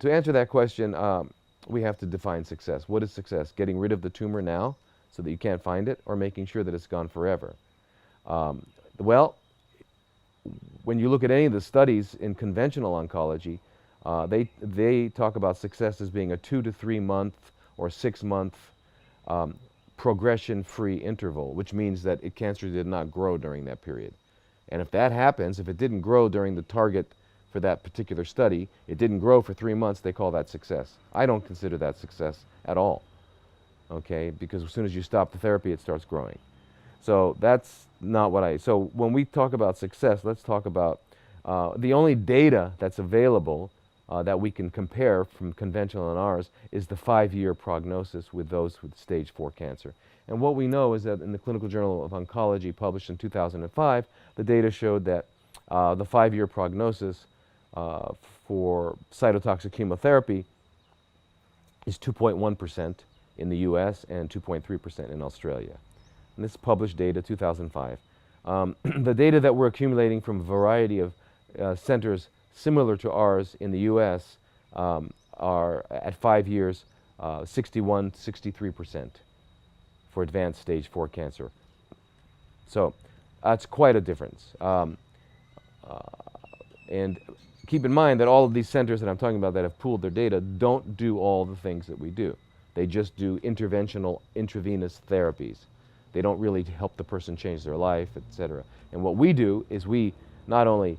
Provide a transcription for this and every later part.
to answer that question, we have to define success. What is success? Getting rid of the tumor now so that you can't find it, or making sure that it's gone forever? Well, when you look at any of the studies in conventional oncology, they talk about success as being a 2 to 3 month or 6 month progression-free interval, which means that cancer did not grow during that period. And if that happens, if it didn't grow during the target for that particular study, it didn't grow for 3 months, they call that success. I don't consider that success at all, okay? Because as soon as you stop the therapy, it starts growing. So that's not what so when we talk about success, let's talk about the only data that's available that we can compare from conventional and ours is the 5-year prognosis with those with stage 4 cancer. And what we know is that in the Clinical Journal of Oncology, published in 2005, the data showed that the 5-year prognosis for cytotoxic chemotherapy is 2.1% in the US and 2.3% in Australia. And this is published data, 2005. The data that we're accumulating from a variety of centers similar to ours in the US are at 5 years 61, 63% for advanced stage 4 cancer. So that's quite a difference. And keep in mind that all of these centers that I'm talking about that have pooled their data don't do all the things that we do. They just do interventional intravenous therapies. They don't really help the person change their life, etc. And what we do is we not only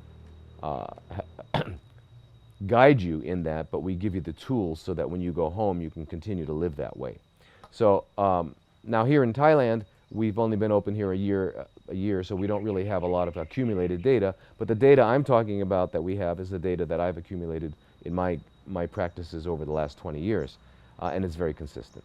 guide you in that, but we give you the tools so that when you go home, you can continue to live that way. So now here in Thailand, we've only been open here a year, so we don't really have a lot of accumulated data. But the data I'm talking about that we have is the data that I've accumulated in my practices over the last 20 years, and it's very consistent.